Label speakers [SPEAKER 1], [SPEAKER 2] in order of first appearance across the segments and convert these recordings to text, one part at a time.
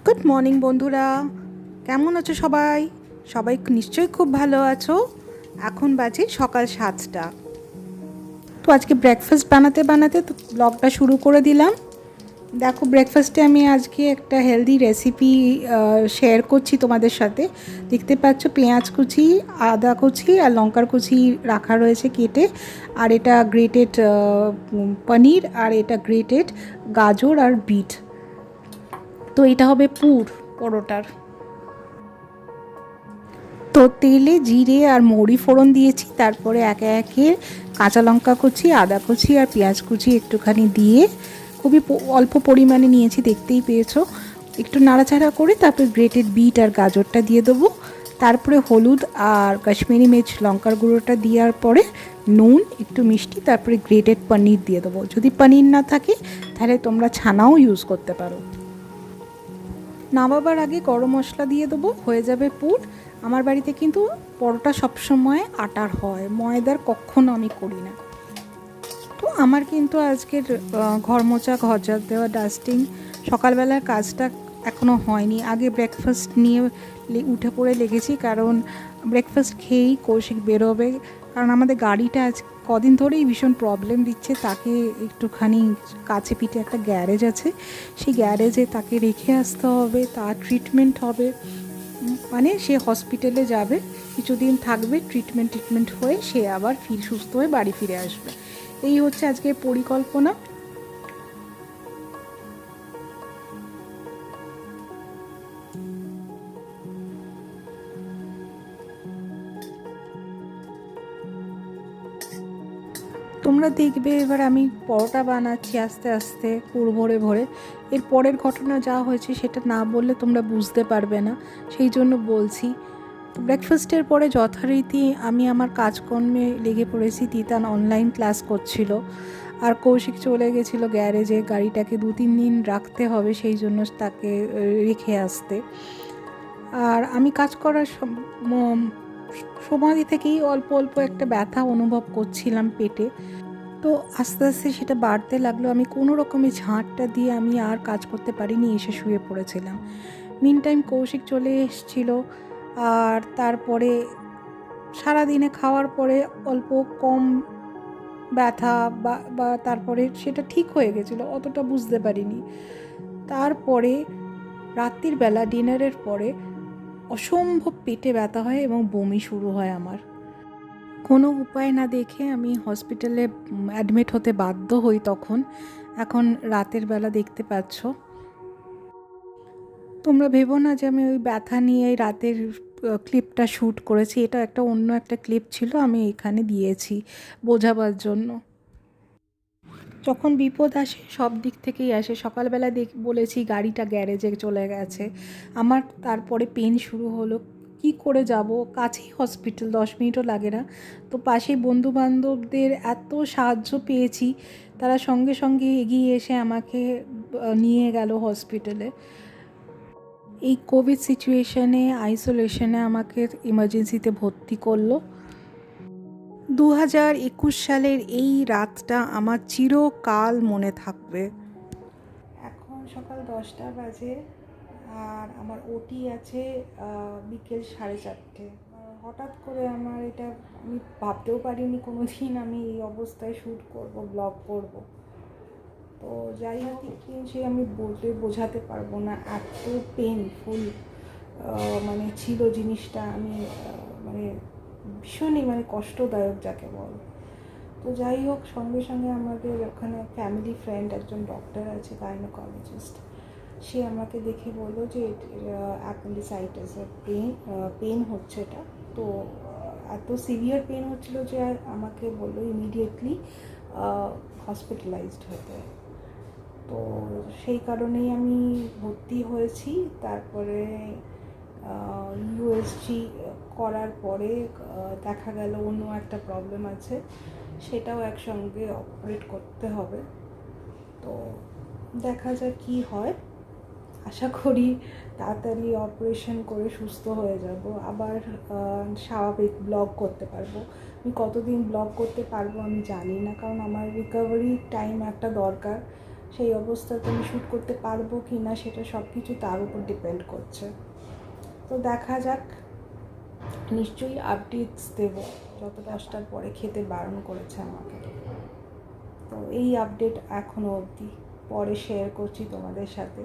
[SPEAKER 1] Good morning বন্ধুরা, কেমন আছো সবাই? সবাই নিশ্চয়ই খুব ভালো আছো। এখন বাজে সকাল 7টা। তো আজকে ব্রেকফাস্ট বানাতে বানাতে তো ব্লগটা শুরু করে দিলাম। দেখো, ব্রেকফাস্টে আমি আজকে একটা হেলদি রেসিপি শেয়ার করছি তোমাদের সাথে। দেখতে পাচ্ছ পেঁয়াজ কুচি, আদা কুচি আর লঙ্কার কুচি রাখা রয়েছে কেটে। আর এটা গ্রেটেড পনির, আর এটা গ্রেটেড গাজর আর বিট। তো এটা হবে পরোটার। তো তেলে জিরে আর মৌরি ফোড়ন দিয়েছি, তারপরে একে একে কাঁচা লঙ্কা কুচি, আদা কুচি আর পেঁয়াজ কুচি একটুখানি দিয়ে খুবই অল্প পরিমাণে নিয়েছি, দেখতেই পেয়েছো। একটু নাড়াচাড়া করে তারপরে গ্রেটেড বিট আর গাজরটা দিয়ে দেবো। তারপরে হলুদ আর কাশ্মীরি মির্চ লঙ্কার গুঁড়োটা দেওয়ার পরে নুন, একটু মিষ্টি, তারপরে গ্রেটেড পনির দিয়ে দেবো। যদি পনির না থাকে তাহলে তোমরা ছানাও ইউজ করতে পারো। নামাবার আগে গরম মশলা দিয়ে দেবো, হয়ে যাবে পুর। আমার বাড়িতে কিন্তু পরোটা সবসময় আটার হয়, ময়দার কখনো আমি করি না। তো আমার কিন্তু আজকের ঘর মোছা, ঘর ঝাড় দেওয়া, ডাস্টিং, সকালবেলার কাজটা এখনও হয়নি। আগে ব্রেকফাস্ট নিয়ে উঠে পড়ে লেগেছি, কারণ ব্রেকফাস্ট খেয়েই কৌশিক বেরোবে। কারণ আমাদের গাড়িটা আজ কদিন ধরেই ভীষণ প্রবলেম দিচ্ছে। তাকে একটুখানি কাছে পিঠে একটা গ্যারেজ আছে, সেই গ্যারেজে তাকে রেখে আসতে হবে, তার ট্রিটমেন্ট হবে। মানে সে হসপিটালে যাবে, কিছুদিন থাকবে, ট্রিটমেন্ট হয়ে সে আবার সুস্থ হয়ে বাড়ি ফিরে আসবে। এই হচ্ছে আজকের পরিকল্পনা। তোমরা দেখবে এবার আমি পরোটা বানাচ্ছি আস্তে আস্তে, পুর ভরে ভরে। এর পরের ঘটনা যা হয়েছে সেটা না বললে তোমরা বুঝতে পারবে না, সেই জন্য বলছি। ব্রেকফাস্টের পরে যথারীতি আমি আমার কাজকর্মে লেগে পড়েছি। তিতান অনলাইন ক্লাস করছিল, আর কৌশিক চলে গেছিলো গ্যারেজে। গাড়িটাকে 2-3 দিন রাখতে হবে, সেই জন্য তাকে রেখে আসতে। আর আমি কাজ করার সময় থেকেই অল্প অল্প একটা ব্যথা অনুভব করছিলাম পেটে। তো আস্তে আস্তে সেটা বাড়তে লাগলো। আমি কোনো রকমের ঝাঁটটা দিয়ে আমি আর কাজ করতে পারিনি, এসে শুয়ে পড়েছিলাম। মিন টাইম কৌশিক চলে এসেছিলো, আর তারপরে সারাদিনে খাওয়ার পরে অল্প কম ব্যথা বা তারপরে সেটা ঠিক হয়ে গেছিলো, অতটা বুঝতে পারিনি। তারপরে রাত্রির বেলা ডিনারের পরে অসম্ভব পেটে ব্যথা হয় এবং বমি শুরু হয় আমার। কোনো উপায় না দেখে আমি হসপিটালে অ্যাডমিট হতে বাধ্য হই তখন। এখন রাতের বেলা দেখতে পাচ্ছ। তোমরা ভেবো না যে আমি ওই ব্যথা নিয়ে রাতের ক্লিপটা শ্যুট করেছি, এটা একটা অন্য একটা ক্লিপ ছিল, আমি এখানে দিয়েছি বোঝাবার জন্য। যখন বিপদ আসে সব দিক থেকেই আসে। সকালবেলা বলেছি গাড়িটা গ্যারেজে চলে গেছে আমার, তারপরে পেন শুরু হলো। কি করে যাব? কাছেই হসপিটাল, 10 মিনিটও লাগে না। তো পাশেই বন্ধুবান্ধবদের এত সাহায্য পেয়েছি, তারা সঙ্গে সঙ্গে এগিয়ে এসে আমাকে নিয়ে গেল হসপিটালে। এই কোভিড সিচুয়েশনে, আইসোলেশনে আমাকে ইমার্জেন্সিতে ভর্তি করলো। 2021 সালের এই রাতটা আমার চিরকাল মনে থাকবে। এখন সকাল 10টা বাজে, আর আমার ওটি আছে বিকেল 4:30। হঠাৎ করে আমার এটা, আমি ভাবতেও পারিনি কোনো দিন আমি এই অবস্থায় শ্যুট করব, ব্লগ করব। তো যাই হোক, সে আমি বোঝাতে পারবো না, এত পেনফুল মানে ছিল জিনিসটা। আমি মানে ভীষণই মানে কষ্টদায়ক যাকে বল। তো যাই হোক, সঙ্গে সঙ্গে আমাদের ওখানে ফ্যামিলি ফ্রেন্ড একজন ডক্টর আছে, গাইনোকোলজিস্ট, সে আমাকে দেখে বললো যে অ্যাপেন্ডিসাইটিসের পেন হচ্ছে এটা। তো এত সিভিয়ার পেন হচ্ছিলো যে আমাকে বললো ইমিডিয়েটলি হসপিটালাইজড হতে। তো সেই কারণেই আমি ভর্তি হয়েছি। তারপরে ইউএসজি করার পরে দেখা গেল অন্য একটা প্রবলেম আছে, সেটাও একসঙ্গে অপারেট করতে হবে। তো দেখা যাক কী হয়। আশা করি তাড়াতাড়ি অপারেশন করে সুস্থ হয়ে যাব, আবার স্বাভাবিক ব্লগ করতে পারবো। আমি কতদিন ব্লগ করতে পারবো আমি জানি না, কারণ আমার রিকভারি টাইম একটা দরকার। সেই অবস্থাতে আমি শ্যুট করতে পারবো কি না সেটা সব কিছু তার উপর ডিপেন্ড করছে। তো দেখা যাক, নিশ্চয়ই আপডেটস দেবো। যত 10টার পরে খেতে বারণ করেছে আমাকে, তো এই আপডেট এখনও অবধি, পরে শেয়ার করছি তোমাদের সাথে।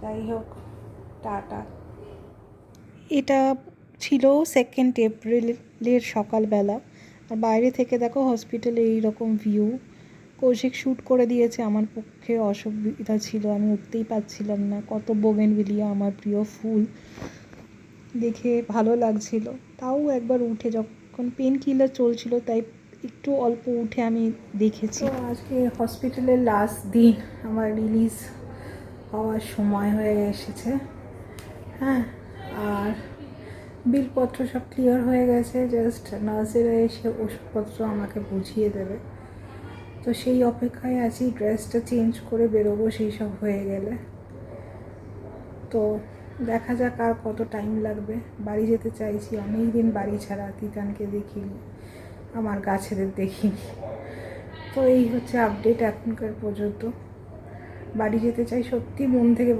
[SPEAKER 1] যাই হোক, টাটা। এটা ছিল 2 এপ্রিলের সকালবেলা, আর বাইরে থেকে দেখো হসপিটালে এইরকম ভিউ। কৌশিক শ্যুট করে দিয়েছে, আমার পক্ষে অসুবিধা ছিল, আমি উঠতেই পারছিলাম না। কত বোগেনভিলিয়া, আমার প্রিয় ফুল, দেখে ভালো লাগছিল। তাও একবার উঠে, যখন পেন কিলার চলছিল তাই একটু অল্প উঠে আমি দেখেছি। তো আজকে হসপিটালের লাস্ট দিন, আমার রিলিজ হওয়ার সময় হয়ে এসেছে। হ্যাঁ, আর বিলপত্র সব ক্লিয়ার হয়ে গেছে, জাস্ট নার্সেরা এসে ওষুধপত্র আমাকে বুঝিয়ে দেবে। তো সেই অপেক্ষায় আছি, ড্রেসটা চেঞ্জ করে বেরোবো সেই সব হয়ে গেলে। তো দেখা যাক আর কত টাইম লাগবে। বাড়ি যেতে চাইছি, অনেক দিন বাড়ি ছাড়া, তিতানকে দেখিনি, আমার গাছেদের দেখিনি। তো এই হচ্ছে আপডেট এখনকার পর্যন্ত। বাড়ি যেতে চাই সত্যি মন থেকে,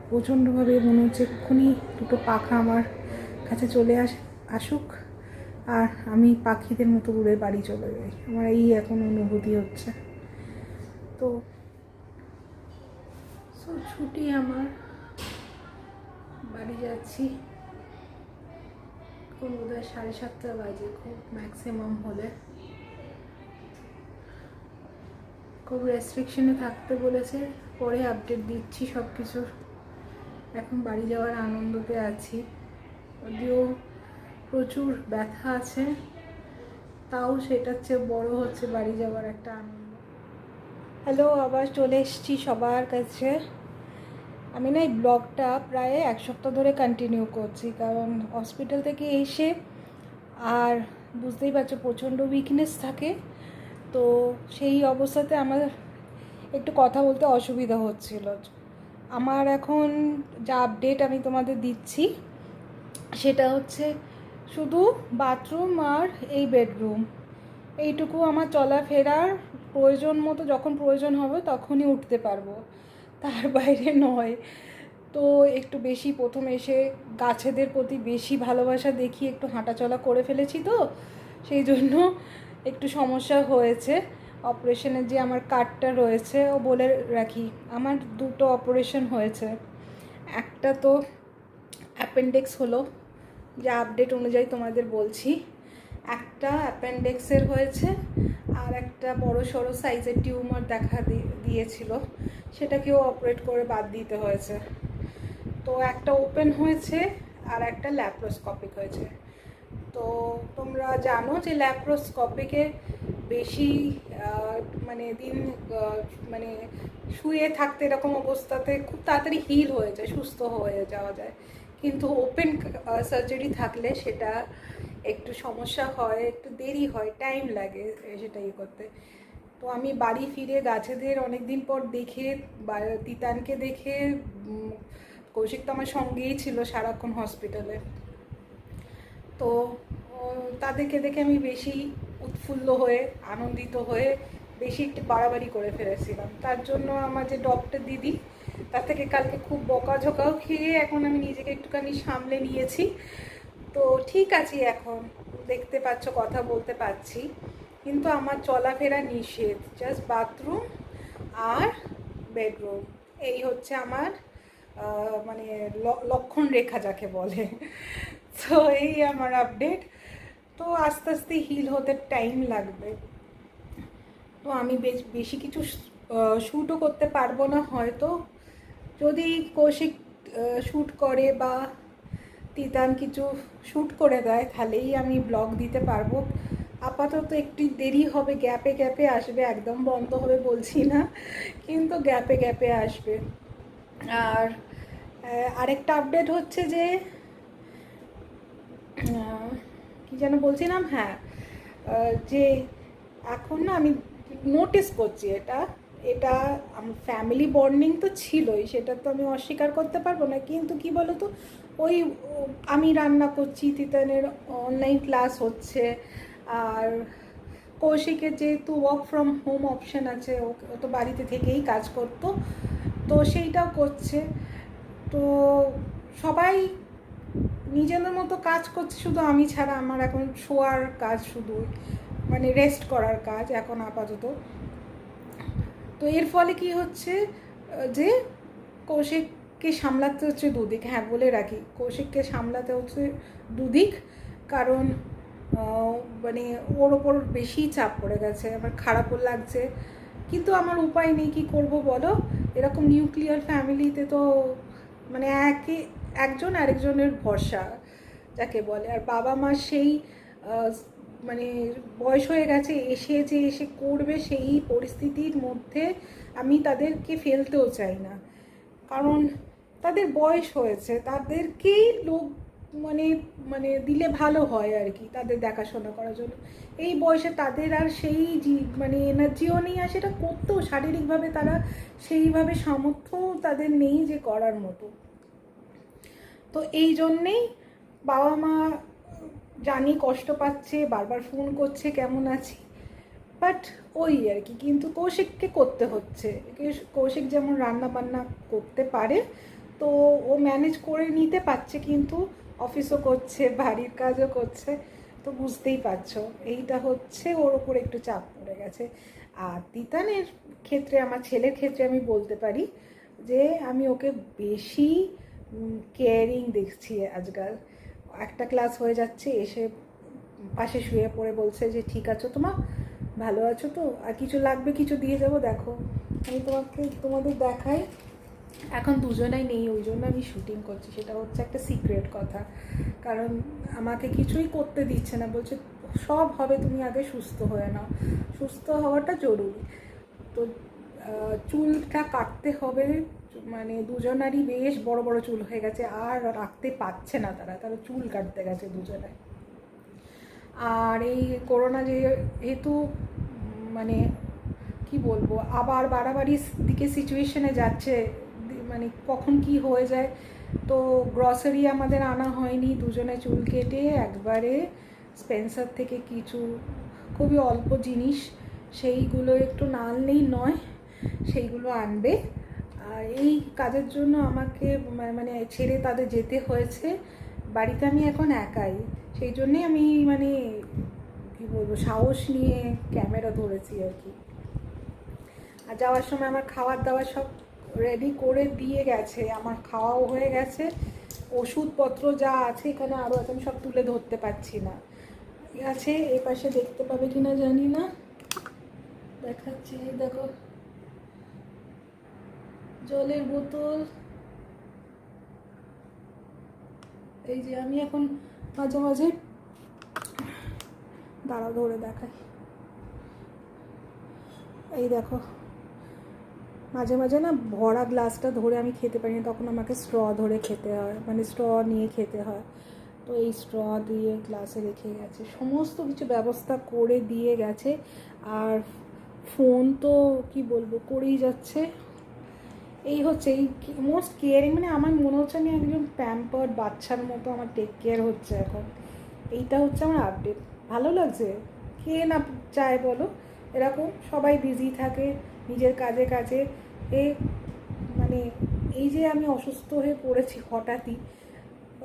[SPEAKER 1] প্রচণ্ডভাবে মনে হচ্ছে এক্ষুনি দুটো পাখা আমার কাছে চলে আসুক আর আমি পাখিদের মতো উড়ে বাড়ি চলে যাই। আমার এই এখন অনুভূতি হচ্ছে। তো ছুটি আমার, বাড়ি যাচ্ছি কোন বোধহয় 7:30 বাজে, খুব ম্যাক্সিমাম হলে। খুব রেস্ট্রিকশনে থাকতে বলেছে, পরে আপডেট দিচ্ছি সব কিছুর। এখন বাড়ি যাওয়ার আনন্দতে আছি, যদিও প্রচুর ব্যথা আছে, তাও সেটার চেয়ে বড় হচ্ছে বাড়ি যাওয়ার একটা আনন্দ। হ্যালো, আবার চলে এসেছি সবার কাছে। আমি না এই ব্লগটা প্রায় 1 সপ্তাহ ধরে কন্টিনিউ করছি, কারণ হসপিটাল থেকে এসে আর বুঝতেই পারছো প্রচণ্ড উইকনেস থাকে। তো সেই অবস্থাতে আমার একটু কথা বলতে অসুবিধা হচ্ছিল। আমার এখন যা আপডেট আমি তোমাদের দিচ্ছি সেটা হচ্ছে শুধু বাথরুম আর এই বেডরুম, এইটুকু আমার চলাফেরার প্রয়োজন মতো, যখন প্রয়োজন হবে তখনই উঠতে পারবো, তার বাইরে নয়। তো একটু বেশি প্রথম এসে গাছেদের প্রতি বেশি ভালোবাসা দেখিয়ে একটু হাঁটাচলা করে ফেলেছি, তো সেই জন্য একটু সমস্যা হয়েছে। অপারেশনের যে আমার কার্ডটা রয়েছে, ও বলে রাখি আমার 2টো অপারেশন হয়েছে। একটা তো অ্যাপেন্ডিক্স হলো, যা আপডেট অনুযায়ী তোমাদের বলছি। একটা অ্যাপেন্ডিক্সের হয়েছে, আর একটা বড় সড়ো সাইজের টিউমার দেখা দিয়েছিল, সেটাকেও অপারেট করে বাদ দিতে হয়েছে। তো একটা ওপেন হয়েছে আর একটা ল্যাপ্রোস্কোপিক হয়েছে। তো তোমরা জানো যে ল্যাপ্রোস্কোপিকে বেশি মানে দিন মানে শুয়ে থাকতে এরকম অবস্থাতে খুব তাড়াতাড়ি হিল হয়ে যায়, সুস্থ হয়ে যাওয়া যায়। কিন্তু ওপেন সার্জারি থাকলে সেটা একটু সমস্যা হয়, একটু দেরি হয়, টাইম লাগে সেটা ইয়ে করতে। তো আমি বাড়ি ফিরে গাছেদের অনেক দিন পর দেখে, তিতানকে দেখে, কৌশিক তো আমার সঙ্গেই ছিল সারাক্ষণ হসপিটালে, তো তাদেরকে দেখে আমি বেশি উৎফুল্ল হয়ে, আনন্দিত হয়ে বেশি একটু বাড়াবাড়ি করে ফেলেছিলাম। তার জন্য আমার যে ডক্টর দিদি, তার থেকে কালকে খুব বকাঝকাও খেয়ে এখন আমি নিজেকে একটুখানি সামলে নিয়েছি। তো ঠিক আছে, এখন দেখতে পাচ্ছ, কথা বলতে পারছি, কিন্তু আমার চলাফেরা নিষেধ, জাস্ট বাথরুম আর বেডরুম, এই হচ্ছে আমার মানে লক্ষণ রেখা যাকে বলে। তো এই আমার আপডেট। তো আস্তে আস্তে হিল হতে টাইম লাগবে। তো আমি বেশি কিছু শ্যুটও করতে পারবো না হয়তো, যদি কৌশিক শ্যুট করে বা তিতান কিছু শ্যুট করে দেয় তাহলেই আমি ব্লগ দিতে পারবো। আপাতত একটু দেরি হবে, গ্যাপে গ্যাপে আসবে, একদম বন্ধ হবে বলছি না, কিন্তু গ্যাপে গ্যাপে আসবে। আর আরেকটা আপডেট হচ্ছে যে কি যেন বলছিলাম, হ্যাঁ, যে এখন না আমি নোটিস করছি এটা এটা আমার ফ্যামিলি বন্ডিং তো ছিলই, সেটা তো আমি অস্বীকার করতে পারবো না, কিন্তু কি বলো তো, ওই আমি রান্না করছি, তিতানের অনলাইন ক্লাস হচ্ছে, আর কৌশিকের যেহেতু ওয়ার্ক ফ্রম হোম অপশান আছে, ও তো বাড়িতে থেকেই কাজ করতো, তো সেইটাও করছে। তো সবাই নিজেদের মতো কাজ করছে, শুধু আমি ছাড়া। আমার এখন শোয়ার কাজ, শুধু মানে রেস্ট করার কাজ এখন আপাতত। তো এর ফলে কি হচ্ছে যে কৌশিককে সামলাতে হচ্ছে দুদিক। হ্যাঁ, বলে রাখি, কৌশিককে সামলাতে হচ্ছে দুদিক, কারণ মানে ওর ওপর বেশি চাপ পড়ে গেছে। আমার খারাপও লাগছে, কিন্তু আমার উপায় নেই, কী করবো বলো। এরকম নিউক্লিয়ার ফ্যামিলিতে তো মানে একজন আরেকজনের ভরসা যাকে বলে। আর বাবা মা সেই মানে বয়স হয়ে গেছে, এসে করবে, সেই পরিস্থিতির মধ্যে আমি তাদেরকে ফেলতেও চাই না, কারণ তাদের বয়স হয়েছে, তাদেরকেই লোক মানে মানে দিলে ভালো হয় আর কি, তাদের দেখাশোনা করার জন্য। এই বয়সে তাদের আর সেই মানে এনার্জিও নেই, আর সেটা করতেও শারীরিকভাবে তারা সেইভাবে সামর্থ্য তাদের নেই যে করার মতো। তো এই জন্যেই বাবা মা জানি কষ্ট পাচ্ছে, বারবার ফোন করছে কেমন আছি, বাট ওই আর কি। কিন্তু কৌশিককে করতে হচ্ছে। কৌশিক যেমন রান্না বান্না করতে পারে, তো ও ম্যানেজ করে নিতে পারছে, কিন্তু অফিসও করছে, বাড়ির কাজও করছে। তো বুঝতেই পারছো, এইটা হচ্ছে ওর ওপর একটু চাপ পড়ে গেছে। আর তিতানের ক্ষেত্রে, আমার ছেলের ক্ষেত্রে আমি বলতে পারি যে আমি ওকে বেশি কেয়ারিং দেখছি আজকাল। একটা ক্লাস হয়ে যাচ্ছে, এসে পাশে শুয়ে পড়ে বলছে যে ঠিক আছো তোমা, ভালো আছো তো, আর কিছু লাগবে কিছু দিয়ে যাবো। দেখো আমি তোমাদের দেখাই, এখন দুজনাই নেই, ওই জন্য আমি শুটিং করছি। সেটা হচ্ছে একটা সিক্রেট কথা, কারণ আমাকে কিছুই করতে দিচ্ছে না, বলছে সব হবে, তুমি আগে সুস্থ হয়ে নাও, সুস্থ হওয়াটা জরুরি। তো চুলটা কাটতে হবে, মানে দুজনারই বেশ বড় বড় চুল হয়ে গেছে, আর রাখতে পারছে না তারা চুল কাটতে গেছে দুজনায়। আর এই করোনা যেহেতু মানে কি বলবো, আবার বাড়াবাড়ির দিকে সিচুয়েশনে যাচ্ছে, মানে কখন কি হয়ে যায়। তো গ্রসারি আমাদের আনা হয়নি, দুজনে চুল কেটে একবারে স্পেন্সার থেকে কিছু খুবই অল্প জিনিস, সেইগুলো একটু না আনলেই নয়, সেইগুলো আনবে। আর এই কাজের জন্য আমাকে মানে ছেড়ে তাদের যেতে হয়েছে। বাড়িতে আমি এখন একাই, সেই জন্যেই আমি মানে কী বলবো, সাহস নিয়ে ক্যামেরা ধরেছি আর কি। আর যাওয়ার সময় আমার খাবার দাবার সব রেডি করে দিয়ে গেছে, আমার খাওয়াও হয়ে গেছে, ওষুধপত্র যা আছে এখানে আরও আছে, আমি সব তুলে ধরতে পারছি না। আছে এই পাশে, দেখতে পাবে কি না জানি না, দেখাচ্ছি, দেখো জলের বোতল। এই যে আমি এখন মাঝে মাঝে দাঁড়াও ধরে দেখাই, এই দেখো মাঝে মাঝে না ভরা গ্লাসটা ধরে আমি খেতে পারি না, তখন আমাকে স্ট্র ধরে খেতে হয়, মানে স্ট্র নিয়ে খেতে হয়। তো এই স্ট্র দিয়ে গ্লাসে রেখে গেছে, সমস্ত কিছু ব্যবস্থা করে দিয়ে গেছে। আর ফোন তো কি বলবো, করেই যাচ্ছে। এই হচ্ছে এই মোস্ট কেয়ারিং, মানে আমার মনে হচ্ছে আমি একজন প্যাম্পার্ড বাচ্চার মতো আমার টেক কেয়ার হচ্ছে এখন। এইটা হচ্ছে আমার আপডেট। ভালো লাগছে, কে না চায় বলো এরকম, সবাই বিজি থাকে নিজের কাজে কাজে। এ মানে এই যে আমি অসুস্থ হয়ে পড়েছি হঠাৎই,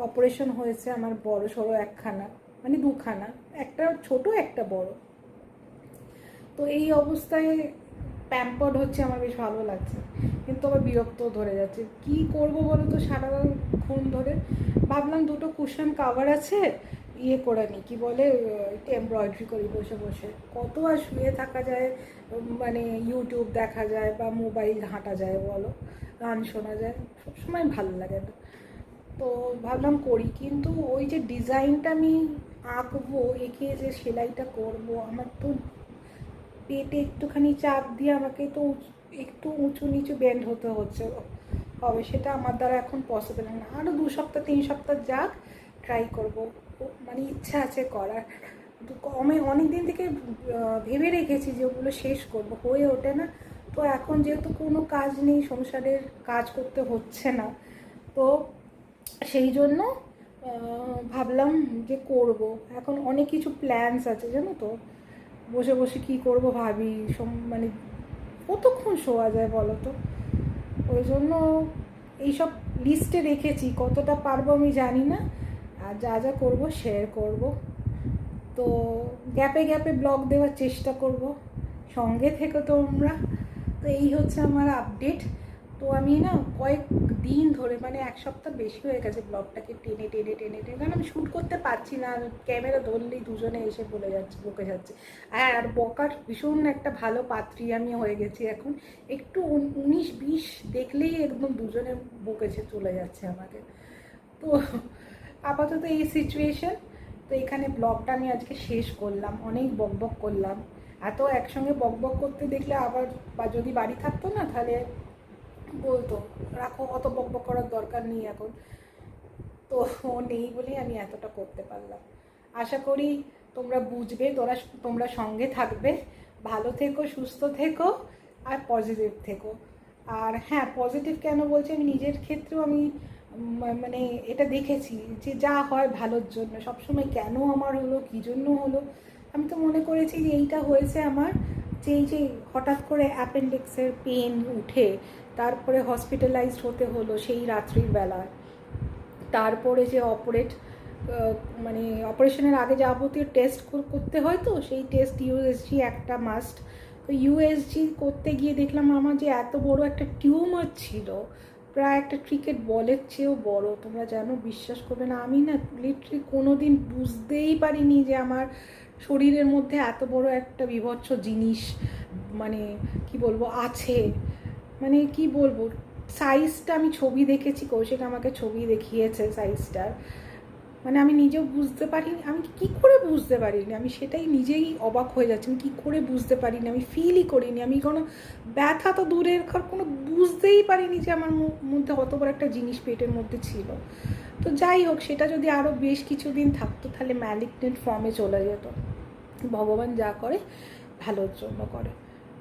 [SPEAKER 1] অপারেশন হয়েছে আমার বড় সড়ো একখানা, মানে দুখানা, একটা ছোট একটা বড়। তো এই অবস্থায় প্যাম্পার্ড হচ্ছে, আমার বেশ ভালো লাগছে, কিন্তু আবার বিরক্ত ধরে যাচ্ছে। কি করব বলো তো, সারাক্ষণ ধরে ভাবলাম দুটো কুশন কাভার আছে, ইয়ে করে নিই, কী বলে, এমব্রয়ডারি করি বসে বসে। কত আর শুয়ে থাকা যায়, মানে ইউটিউব দেখা যায় বা মোবাইল ঘাঁটা যায় বলো, গান শোনা যায়, সবসময় ভালো লাগে না। তো ভাবলাম করি, কিন্তু ওই যে ডিজাইনটা আমি আঁকবো, এঁকে যে সেলাইটা করব, আমার তো পেটে একটুখানি চাপ দিয়ে আমাকে তো একটু উঁচু নিচু বেন্ড হতে হচ্ছে, হবে সেটা আমার দ্বারা এখন পসিবল না। আরও 2 সপ্তাহ 3 সপ্তাহ যাক, ট্রাই করব, মানে ইচ্ছা আছে করার। আমি অনেক দিন থেকে ভেবে রেখেছি যে ওগুলো শেষ করব, হয়ে ওঠে না। তো এখন যেহেতু কোনো কাজ নেই, সংসারের কাজ করতে হচ্ছে না, তো সেই জন্য ভাবলাম যে করব। এখন অনেক কিছু প্ল্যানস আছে জানো তো, বসে বসে কী করব ভাবি, মানে কতক্ষণ শোয়া যায় বলো তো। ওই জন্য এইসব লিস্টে রেখেছি, কতটা পারবো আমি জানি না, আর যা যা করব শেয়ার করব। তো গ্যাপে গ্যাপে ব্লগ দেওয়ার চেষ্টা করব, সঙ্গে থেকে তোমরা। তো এই হচ্ছে আমার আপডেট। তো আমি না কয়েক দিন ধরে, মানে এক সপ্তাহ বেশি হয়ে গেছে, ব্লগটাকে টেনে টেনে টেনে টেনে, কারণ আমি শ্যুট করতে পারছি না, ক্যামেরা ধরলেই দুজনে এসে বকে যাচ্ছে। আর বকার ভীষণ একটা ভালো পাত্রী আমি হয়ে গেছি এখন। একটু 19-20 দেখলেই একদম দুজনে বকেছে চলে যাচ্ছে আমাকে। তো আপাতত এই সিচুয়েশন। তো এখানে ব্লগটা আমি আজকে শেষ করলাম, অনেক বকবক করলাম। এত একসঙ্গে বকবক করতে দেখলে আবার, বা যদি বাড়ি থাকতো না তাহলে বলতো রাখো, অত বকবক করার দরকার নেই এখন। তো ও নেই বলেই আমি এতটা করতে পারলাম। আশা করি তোমরা বুঝবে, তোমরা সঙ্গে থাকবে। ভালো থেকো, সুস্থ থেকো, আর পজিটিভ থেকো। আর হ্যাঁ, পজিটিভ কেন বলছি, আমি নিজের ক্ষেত্রেও আমি মানে এটা দেখেছি যে যা হয় ভালোর জন্য। সবসময় কেন আমার হলো, কী জন্য হলো, আমি তো মনে করেছি যে এইটা হয়েছে আমার, যে এই যে হঠাৎ করে অ্যাপেন্ডিক্সের পেন উঠে তারপরে হসপিটালাইজড হতে হলো সেই রাত্রির বেলায়। তারপরে যে মানে অপারেশনের আগে যাবতীয় টেস্ট করতে হয়, তো সেই টেস্ট ইউএসজি একটা মাস্ট। তো ইউএসজি করতে গিয়ে দেখলাম আমার যে এত বড় একটা টিউমার ছিল, প্রায় একটা ক্রিকেট বলের চেয়েও বড়। তোমরা জানো, বিশ্বাস করবে না, আমি না লিটারালি কোনো দিন বুঝতেই পারিনি যে আমার শরীরের মধ্যে এত বড় একটা বীভৎস জিনিস, মানে কি বলবো, আছে। মানে কি বলবো, সাইজটা আমি ছবি দেখেছি, কৌশিক আমাকে ছবি দেখিয়েছে সাইজটার, মানে আমি নিজেও বুঝতে পারিনি, আমি কী করে বুঝতে পারিনি, আমি সেটাই নিজেই অবাক হয়ে যাচ্ছি, আমি কী করে বুঝতে পারিনি, আমি ফিলই করিনি, আমি কোনো ব্যথা তো দূরের কোনো বুঝতেই পারিনি যে আমার মধ্যে অত বড় একটা জিনিস পেটের মধ্যে ছিল। তো যাই হোক, সেটা যদি আরও বেশ কিছুদিন থাকতো তাহলে ম্যালিগনেন্ট ফর্মে চলে যেত। ভগবান যা করে ভালোর জন্য করে।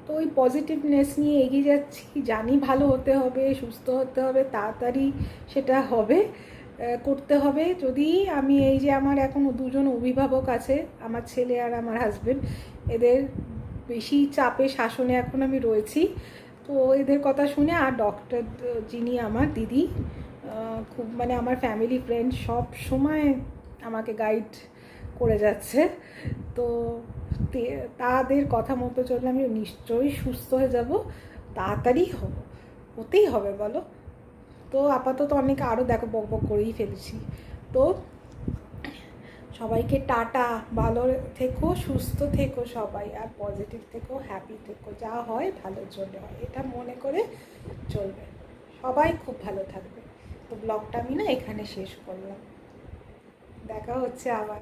[SPEAKER 1] তো ওই পজিটিভনেস নিয়ে এগিয়ে যাচ্ছি, জানি ভালো হতে হবে, সুস্থ হতে হবে, তাড়াতাড়ি সেটা হবে, করতে হবে। যদি আমি এই যে আমার এখনও দুজন অভিভাবক আছে, আমার ছেলে আর আমার হাজব্যান্ড, এদের বেশি চাপে শাসনে এখন আমি রয়েছি। তো এদের কথা শুনে, আর ডক্টর যিনি আমার দিদি, খুব মানে আমার ফ্যামিলি ফ্রেন্ড, সব সময় আমাকে গাইড করে যাচ্ছে। তো তাদের কথা মতো চললে আমি নিশ্চয়ই সুস্থ হয়ে যাব, তাড়াতাড়ি হতেই হবে বলো। তো আপাতত অনেক আরও দেখো বকবক করেই ফেলেছি। তো সবাইকে টাটা, ভালো থেকো, সুস্থ থেকো সবাই, আর পজিটিভ থেকো, হ্যাপি থেকো, যা হয় ভালোর জন্য হয় এটা মনে করে চলবে। সবাই খুব ভালো থাকবে। তো ব্লগটা আমি না এখানে শেষ করলাম, দেখা হচ্ছে আবার।